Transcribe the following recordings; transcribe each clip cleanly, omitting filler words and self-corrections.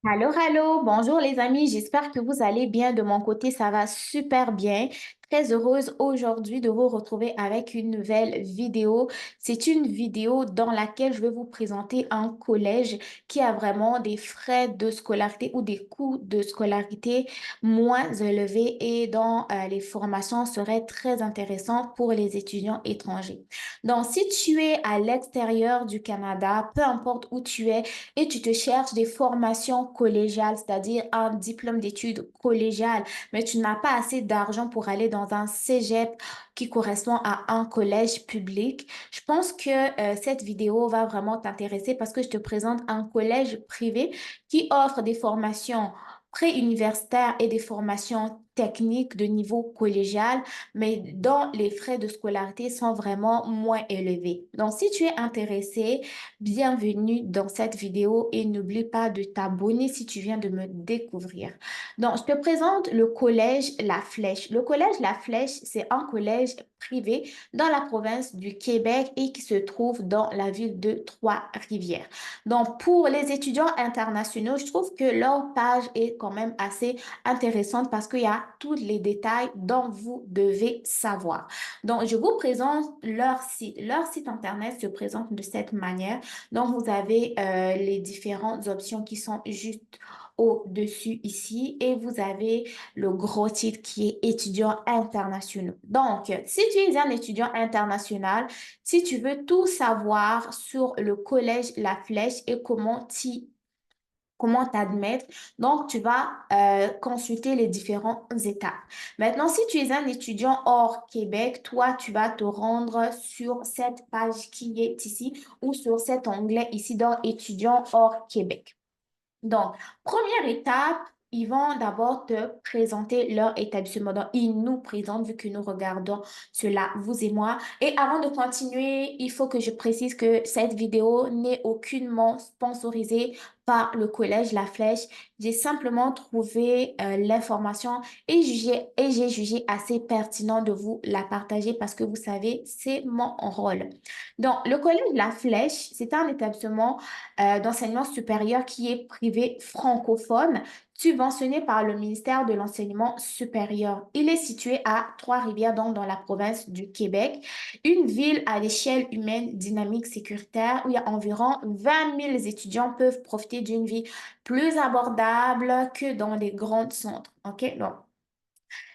Allô, allô, bonjour les amis, j'espère que vous allez bien. De mon côté, ça va super bien. Très heureuse aujourd'hui de vous retrouver avec une nouvelle vidéo. C'est une vidéo dans laquelle je vais vous présenter un collège qui a vraiment des frais de scolarité ou des coûts de scolarité moins élevés et dont les formations seraient très intéressantes pour les étudiants étrangers. Donc, si tu es à l'extérieur du Canada, peu importe où tu es, et tu te cherches des formations collégiales, c'est-à-dire un diplôme d'études collégiales, mais tu n'as pas assez d'argent pour aller dans un cégep qui correspond à un collège public, je pense que cette vidéo va vraiment t'intéresser parce que je te présente un collège privé qui offre des formations préuniversitaires et des formations techniques de niveau collégial, mais dont les frais de scolarité sont vraiment moins élevés. Donc, si tu es intéressé, bienvenue dans cette vidéo et n'oublie pas de t'abonner si tu viens de me découvrir. Donc, je te présente le collège La Flèche. Le collège La Flèche, c'est un collège privé dans la province du Québec et qui se trouve dans la ville de Trois-Rivières. Donc, pour les étudiants internationaux, je trouve que leur page est quand même assez intéressante parce qu'il y a tous les détails dont vous devez savoir. Donc, je vous présente leur site. Leur site Internet se présente de cette manière. Donc, vous avez les différentes options qui sont juste au-dessus ici et vous avez le gros titre qui est étudiant international. Donc, si tu es un étudiant international, si tu veux tout savoir sur le collège La Flèche et comment t'admettre. Donc, tu vas consulter les différentes étapes. Maintenant, si tu es un étudiant hors Québec, toi, tu vas te rendre sur cette page qui est ici ou sur cet onglet ici dans étudiants hors Québec. Donc, première étape, ils vont d'abord te présenter leur établissement. Donc, ils nous présentent, vu que nous regardons cela, vous et moi. Et avant de continuer, il faut que je précise que cette vidéo n'est aucunement sponsorisée par le collège La Flèche. J'ai simplement trouvé l'information et j'ai jugé assez pertinent de vous la partager parce que vous savez, c'est mon rôle. Donc, le collège La Flèche, c'est un établissement d'enseignement supérieur qui est privé francophone, subventionné par le ministère de l'Enseignement supérieur. Il est situé à Trois-Rivières, donc dans la province du Québec, une ville à l'échelle humaine dynamique sécuritaire où il y a environ 20 000 étudiants peuvent profiter d'une vie plus abordable que dans les grands centres. OK? Donc,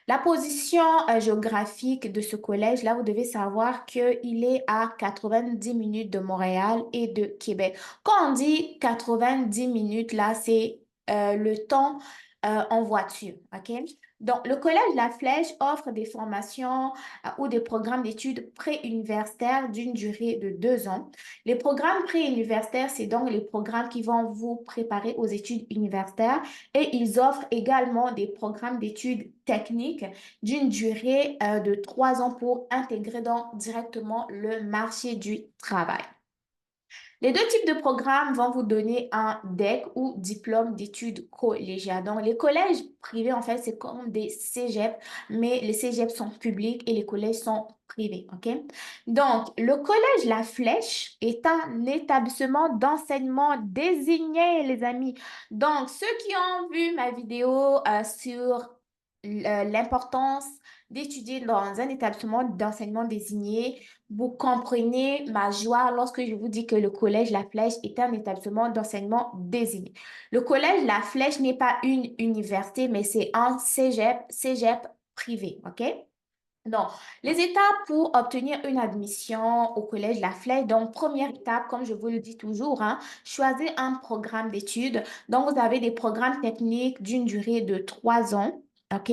la position géographique de ce collège, là, vous devez savoir qu'il est à 90 minutes de Montréal et de Québec. Quand on dit 90 minutes, là, c'est le temps en voiture, OK? Donc, le Collège La Flèche offre des formations ou des programmes d'études préuniversitaires d'une durée de 2 ans. Les programmes préuniversitaires, c'est donc les programmes qui vont vous préparer aux études universitaires et ils offrent également des programmes d'études techniques d'une durée de 3 ans pour intégrer donc directement le marché du travail. Les deux types de programmes vont vous donner un DEC ou diplôme d'études collégiales. Donc, les collèges privés, en fait, c'est comme des cégeps, mais les cégeps sont publics et les collèges sont privés, OK? Donc, le collège La Flèche est un établissement d'enseignement désigné, les amis. Donc, ceux qui ont vu ma vidéo sur l'importance d'étudier dans un établissement d'enseignement désigné, vous comprenez ma joie lorsque je vous dis que le collège La Flèche est un établissement d'enseignement désigné. Le collège La Flèche n'est pas une université, mais c'est un cégep privé, OK? Donc, les étapes pour obtenir une admission au collège La Flèche. Donc, première étape, comme je vous le dis toujours, hein, choisir un programme d'études. Donc, vous avez des programmes techniques d'une durée de 3 ans. OK?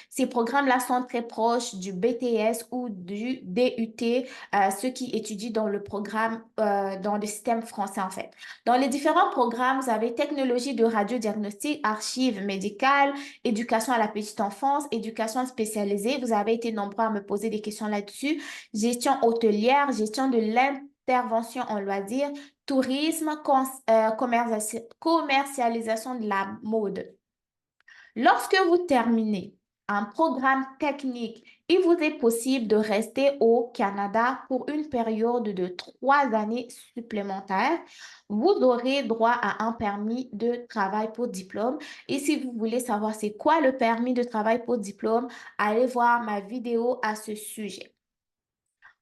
Ces programmes-là sont très proches du BTS ou du DUT, ceux qui étudient dans le programme, dans le système français, en fait. Dans les différents programmes, vous avez technologie de radiodiagnostic, archives médicales, éducation à la petite enfance, éducation spécialisée. Vous avez été nombreux à me poser des questions là-dessus. Gestion hôtelière, gestion de l'intervention en loisirs, tourisme, commercialisation de la mode. Lorsque vous terminez, un programme technique, il vous est possible de rester au Canada pour une période de 3 années supplémentaires. Vous aurez droit à un permis de travail pour diplôme. Et si vous voulez savoir c'est quoi le permis de travail pour diplôme, allez voir ma vidéo à ce sujet.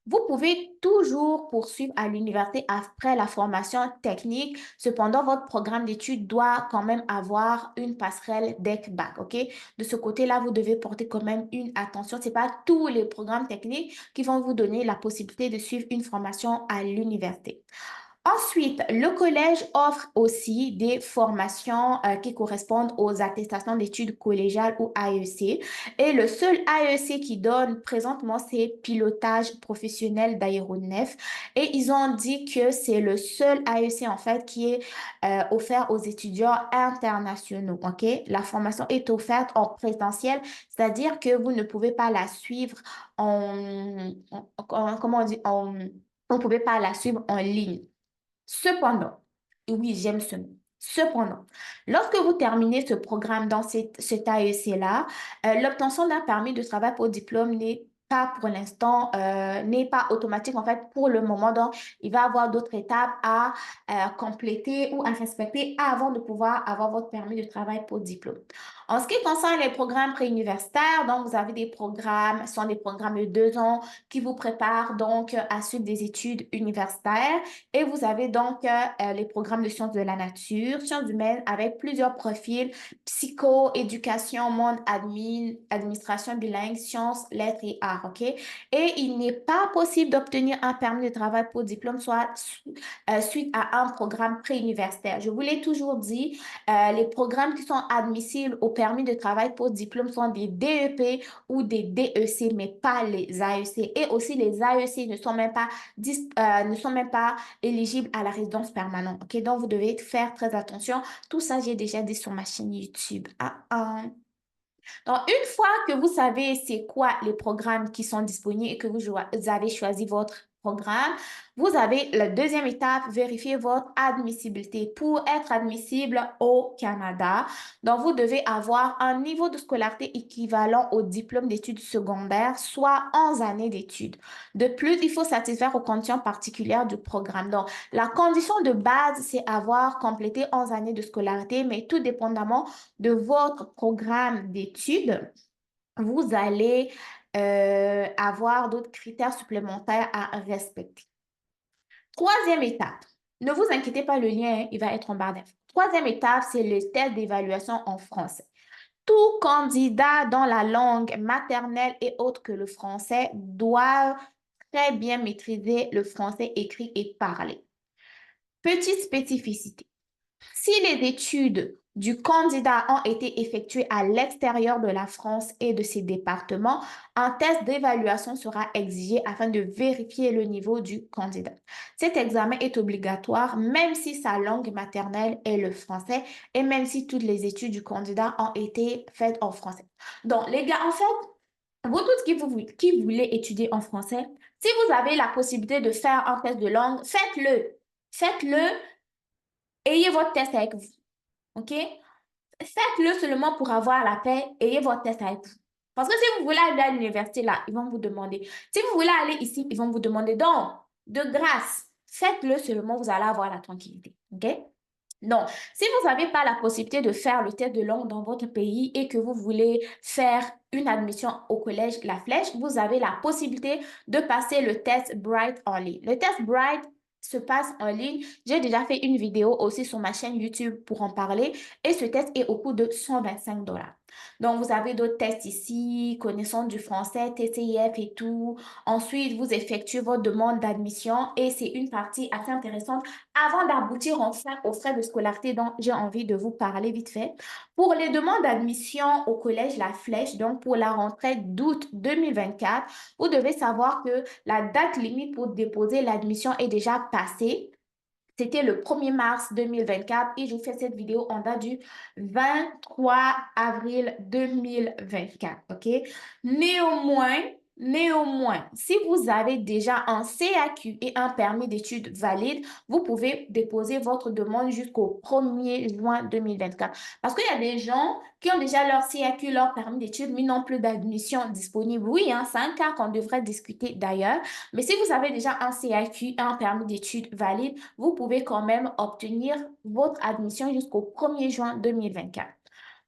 Vous pouvez toujours poursuivre à l'université après la formation technique. Cependant, votre programme d'études doit quand même avoir une passerelle DEC-BAC, OK? De ce côté-là, vous devez porter quand même une attention. Ce n'est pas tous les programmes techniques qui vont vous donner la possibilité de suivre une formation à l'université. Ensuite, le collège offre aussi des formations qui correspondent aux attestations d'études collégiales ou AEC. Et le seul AEC qui donne présentement, c'est pilotage professionnel d'aéronef. Et ils ont dit que c'est le seul AEC en fait qui est offert aux étudiants internationaux. OK? La formation est offerte en présentiel, c'est-à-dire que vous ne pouvez pas la suivre comment on dit, vous ne pouvez pas la suivre en ligne. Cependant, et oui, j'aime ce mot. Cependant, lorsque vous terminez ce programme dans cet AEC-là, l'obtention d'un permis de travail pour diplôme n'est pas pour l'instant, n'est pas automatique en fait pour le moment. Donc, il va y avoir d'autres étapes à compléter ou à respecter avant de pouvoir avoir votre permis de travail pour diplôme. En ce qui concerne les programmes préuniversitaires, donc vous avez des programmes, ce sont des programmes de 2 ans qui vous préparent donc à suivre des études universitaires. Et vous avez donc les programmes de sciences de la nature, sciences humaines avec plusieurs profils, psycho, éducation, monde admin, administration bilingue, sciences, lettres et arts, OK? Et il n'est pas possible d'obtenir un permis de travail pour diplôme, soit suite à un programme préuniversitaire. Je vous l'ai toujours dit, les programmes qui sont admissibles au permis de travail pour diplôme sont des DEP ou des DEC, mais pas les AEC. Et aussi, les AEC ne sont même pas éligibles à la résidence permanente. OK? Donc, vous devez faire très attention. Tout ça, j'ai déjà dit sur ma chaîne YouTube. Donc, une fois que vous savez c'est quoi les programmes qui sont disponibles et que vous avez choisi votre programme, vous avez la deuxième étape, vérifier votre admissibilité. Pour être admissible au Canada, donc vous devez avoir un niveau de scolarité équivalent au diplôme d'études secondaires, soit 11 années d'études. De plus, il faut satisfaire aux conditions particulières du programme. Donc, la condition de base, c'est avoir complété 11 années de scolarité, mais tout dépendamment de votre programme d'études, vous allez avoir d'autres critères supplémentaires à respecter. Troisième étape. Ne vous inquiétez pas, le lien, il va être en barre d'infos. Troisième étape, c'est le test d'évaluation en français. Tout candidat dans la langue maternelle et autre que le français doit très bien maîtriser le français écrit et parlé. Petite spécificité. Si les études du candidat ont été effectuées à l'extérieur de la France et de ses départements, un test d'évaluation sera exigé afin de vérifier le niveau du candidat. Cet examen est obligatoire même si sa langue maternelle est le français et même si toutes les études du candidat ont été faites en français. Donc, les gars, en fait, vous tous qui voulez étudier en français, si vous avez la possibilité de faire un test de langue, faites-le. Faites-le. Ayez votre test avec vous. OK? Faites-le seulement pour avoir la paix. Ayez votre test avec vous. Parce que si vous voulez aller à l'université, là, ils vont vous demander. Si vous voulez aller ici, ils vont vous demander. Donc, de grâce, faites-le seulement, vous allez avoir la tranquillité. OK? Donc, si vous n'avez pas la possibilité de faire le test de langue dans votre pays et que vous voulez faire une admission au collège La Flèche, vous avez la possibilité de passer le test Bright en ligne. Le test Bright se passe en ligne. J'ai déjà fait une vidéo aussi sur ma chaîne YouTube pour en parler et ce test est au coût de 125 $. Donc, vous avez d'autres tests ici, connaissance du français, TCIF et tout. Ensuite, vous effectuez votre demande d'admission et c'est une partie assez intéressante avant d'aboutir enfin aux frais de scolarité dont j'ai envie de vous parler vite fait. Pour les demandes d'admission au collège La Flèche, donc pour la rentrée d'août 2024, vous devez savoir que la date limite pour déposer l'admission est déjà passée. C'était le 1er mars 2024 et je vous fais cette vidéo en date du 23 avril 2024, OK? Néanmoins, Néanmoins, si vous avez déjà un CAQ et un permis d'études valide, vous pouvez déposer votre demande jusqu'au 1er juin 2024. Parce qu'il y a des gens qui ont déjà leur CAQ, leur permis d'études, mais n'ont plus d'admission disponible. Oui, hein, c'est un cas qu'on devrait discuter d'ailleurs. Mais si vous avez déjà un CAQ et un permis d'études valide, vous pouvez quand même obtenir votre admission jusqu'au 1er juin 2024.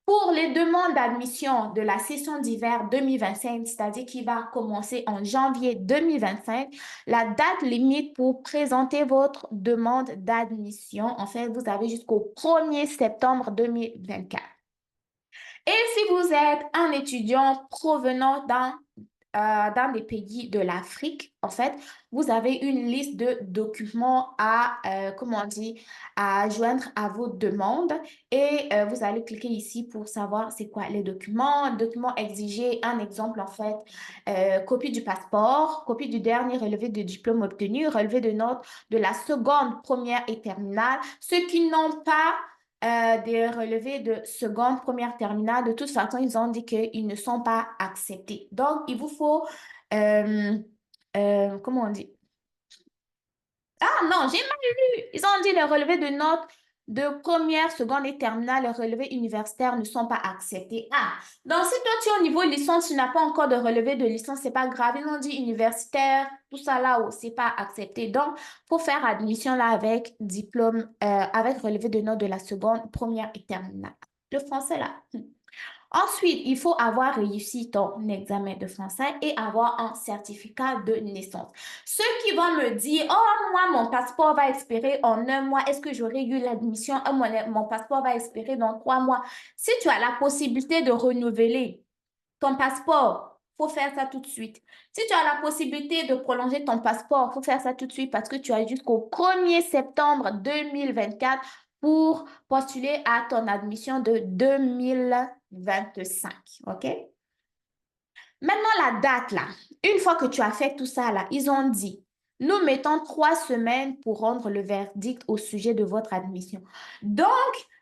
Pour les demandes d'admission de la session d'hiver 2025, c'est-à-dire qui va commencer en janvier 2025, la date limite pour présenter votre demande d'admission, en fait, vous avez jusqu'au 1er septembre 2024. Et si vous êtes un étudiant provenant dans des pays de l'Afrique, en fait, vous avez une liste de documents comment on dit, à joindre à vos demandes et vous allez cliquer ici pour savoir c'est quoi les documents. Documents exigés, un exemple en fait, copie du passeport, copie du dernier relevé de diplôme obtenu, relevé de notes de la seconde, première et terminale. Ceux qui n'ont pas des relevés de seconde, première, terminale, de toute façon, ils ont dit qu'ils ne sont pas acceptés. Donc, il vous faut, euh, comment on dit? Ah non, j'ai mal lu. Ils ont dit les relevés de notes de première, seconde et terminale, les relevés universitaires ne sont pas acceptés. Ah, donc si toi tu es au niveau licence, tu n'as pas encore de relevé de licence, c'est pas grave. Ils ont dit universitaire, tout ça là-haut, c'est pas accepté. Donc, pour faire admission là avec diplôme, avec relevé de notes de la seconde, première et terminale. Le français là. Ensuite, il faut avoir réussi ton examen de français et avoir un certificat de naissance. Ceux qui vont me dire, oh, moi, mon passeport va expirer en un mois, est-ce que j'aurai eu l'admission? Oh, mon passeport va expirer dans 3 mois. Si tu as la possibilité de renouveler ton passeport, il faut faire ça tout de suite. Si tu as la possibilité de prolonger ton passeport, il faut faire ça tout de suite parce que tu as jusqu'au 1er septembre 2024 pour postuler à ton admission de 2025. OK? Maintenant, la date, là, une fois que tu as fait tout ça, là, ils ont dit, nous mettons 3 semaines pour rendre le verdict au sujet de votre admission. Donc,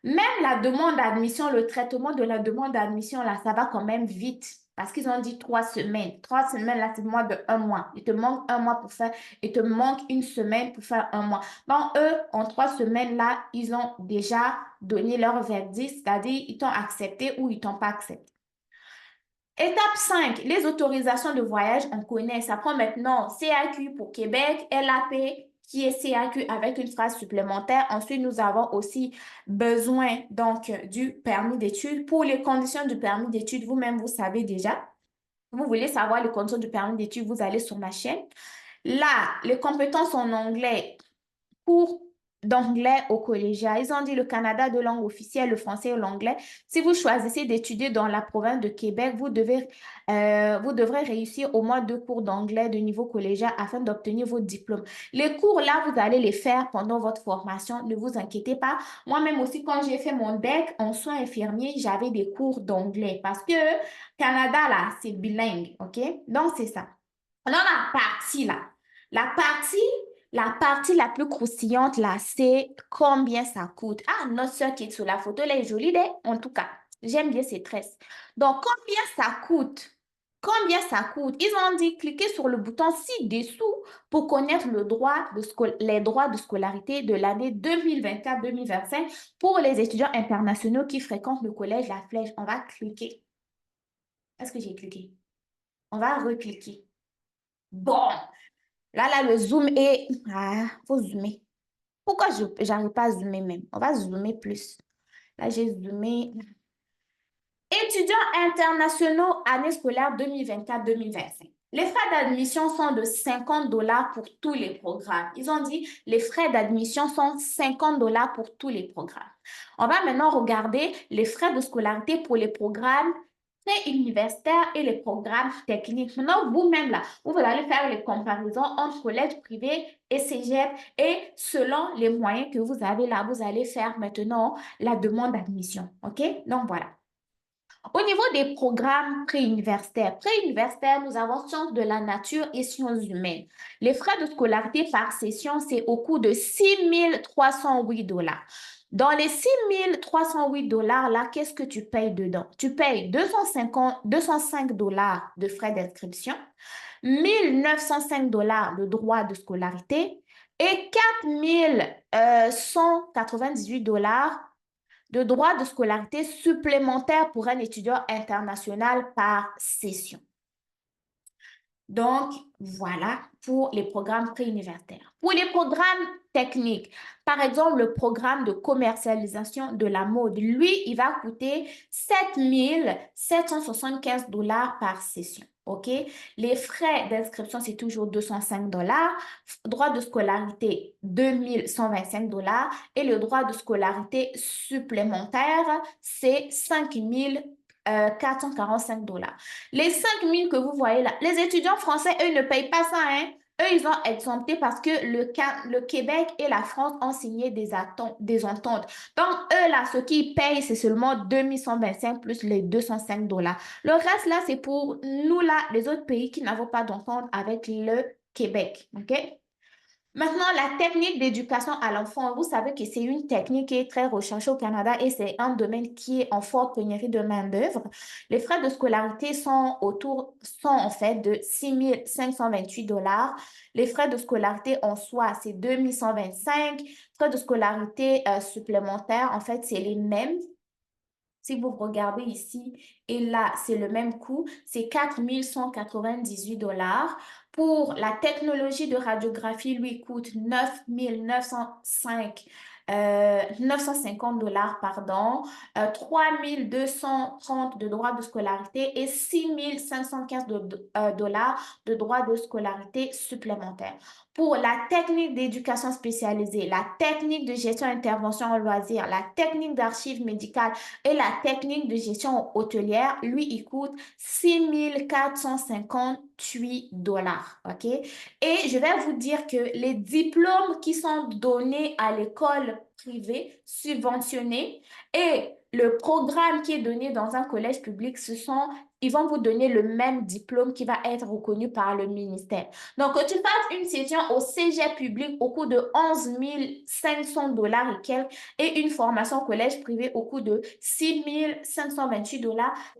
même la demande d'admission, le traitement de la demande d'admission, là, ça va quand même vite. Parce qu'ils ont dit 3 semaines. 3 semaines, là, c'est moins de un mois. Il te manque un mois pour faire, il te manque une semaine pour faire un mois. Donc, eux, en 3 semaines, là, ils ont déjà donné leur verdict, c'est-à-dire, ils t'ont accepté ou ils t'ont pas accepté. Étape 5, les autorisations de voyage, on connaît. Ça prend maintenant CAQ pour Québec, LAP qui est CAQ avec une phrase supplémentaire. Ensuite, nous avons aussi besoin donc du permis d'études. Pour les conditions du permis d'études, vous-même, vous savez déjà. Vous voulez savoir les conditions du permis d'études, vous allez sur ma chaîne. Là, les compétences en anglais, cours d'anglais au collégial. Ils ont dit le Canada de langue officielle, le français et l'anglais. Si vous choisissez d'étudier dans la province de Québec, vous devrez réussir au moins 2 cours d'anglais de niveau collégial afin d'obtenir votre diplôme. Les cours là, vous allez les faire pendant votre formation. Ne vous inquiétez pas. Moi-même aussi, quand j'ai fait mon DEC en soins infirmiers, j'avais des cours d'anglais parce que Canada là, c'est bilingue, OK? Donc, c'est ça. Dans la partie là, la partie, la partie la plus croustillante là, c'est combien ça coûte. Ah, notre soeur qui est sur la photo, elle est jolie, en tout cas. J'aime bien ses tresses. Donc, combien ça coûte? Combien ça coûte? Ils ont dit cliquez sur le bouton ci-dessous pour connaître les droits de scolarité de l'année 2024-2025 pour les étudiants internationaux qui fréquentent le collège La Flèche. On va cliquer. Est-ce que j'ai cliqué? On va recliquer. Bon, là, le zoom est... Ah, faut zoomer. Pourquoi je n'arrive pas à zoomer même? On va zoomer plus. Là, j'ai zoomé. Étudiants internationaux, année scolaire 2024-2025. Les frais d'admission sont de 50 dollars pour tous les programmes. Ils ont dit les frais d'admission sont 50 dollars pour tous les programmes. On va maintenant regarder les frais de scolarité pour les programmes pré-universitaires et les programmes techniques. Maintenant, vous-même, là, vous allez faire les comparaisons entre collège privé et cégep et selon les moyens que vous avez là, vous allez faire maintenant la demande d'admission. OK? Donc, voilà. Au niveau des programmes préuniversitaires, nous avons sciences de la nature et sciences humaines. Les frais de scolarité par session, c'est au coût de 6 308 dollars. Dans les 6 308 $ là, qu'est-ce que tu payes dedans? Tu payes 205 $ de frais d'inscription, 1 905 $ de droits de scolarité et 4 198 $ de droits de scolarité supplémentaires pour un étudiant international par session. Donc, voilà pour les programmes préuniversitaires. Pour les programmes techniques, par exemple, le programme de commercialisation de la mode, lui, il va coûter 7 775 $ par session. OK? Les frais d'inscription, c'est toujours 205 $. Droit de scolarité, 2125 $ et le droit de scolarité supplémentaire, c'est 5445 $. Les 5 000 que vous voyez là, les étudiants français, eux, ne payent pas ça, hein. Eux, ils ont exempté parce que le Québec et la France ont signé des ententes. Donc, eux, là, ce qu'ils payent, c'est seulement 2125 plus les 205 $. Le reste, là, c'est pour nous, là, les autres pays qui n'avons pas d'entente avec le Québec. OK? Maintenant, la technique d'éducation à l'enfant, vous savez que c'est une technique qui est très recherchée au Canada et c'est un domaine qui est en forte pénurie de main-d'œuvre. Les frais de scolarité sont en fait de 6 528 $. Les frais de scolarité en soi, c'est 2125. Frais de scolarité supplémentaires, en fait, c'est les mêmes. Si vous regardez ici, et là, c'est le même coût, c'est 4198 $. Pour la technologie de radiographie, lui, coûte 950 $, pardon, 3230 de droits de scolarité et 6515 $ de droits de scolarité supplémentaires. Pour la technique d'éducation spécialisée, la technique de gestion intervention en loisirs, la technique d'archives médicales, et la technique de gestion hôtelière, lui, il coûte 6458 $. OK? Et je vais vous dire que les diplômes qui sont donnés à l'école privée subventionnée et le programme qui est donné dans un collège public, ils vont vous donner le même diplôme qui va être reconnu par le ministère. Donc, que tu fasses une session au cégep public au coût de 11 500 $ et quelques, et une formation au collège privé au coût de 6 528 $.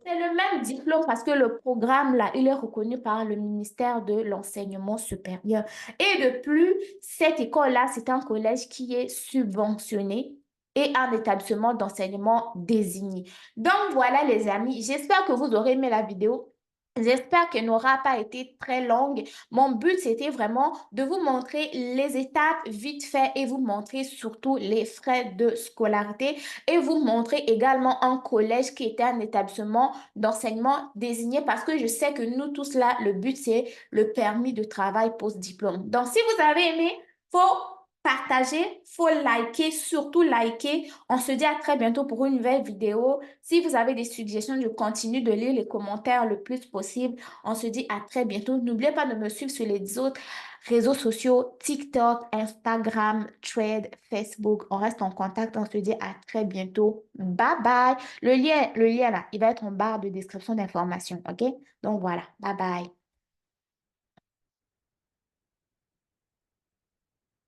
C'est le même diplôme parce que le programme, là, il est reconnu par le ministère de l'Enseignement supérieur. Et de plus, cette école-là, c'est un collège qui est subventionné et un établissement d'enseignement désigné. Donc, voilà, les amis, j'espère que vous aurez aimé la vidéo. J'espère qu'elle n'aura pas été très longue. Mon but, c'était vraiment de vous montrer les étapes vite fait et vous montrer surtout les frais de scolarité et vous montrer également un collège qui était un établissement d'enseignement désigné parce que je sais que nous tous là, le but, c'est le permis de travail post-diplôme. Donc, si vous avez aimé, faut partager, faut liker, surtout liker. On se dit à très bientôt pour une nouvelle vidéo. Si vous avez des suggestions, je continue de lire les commentaires le plus possible. On se dit à très bientôt. N'oubliez pas de me suivre sur les autres réseaux sociaux, TikTok, Instagram, Thread, Facebook. On reste en contact. On se dit à très bientôt. Bye bye. Le lien là, il va être en barre de description d'information. OK? Donc voilà. Bye bye.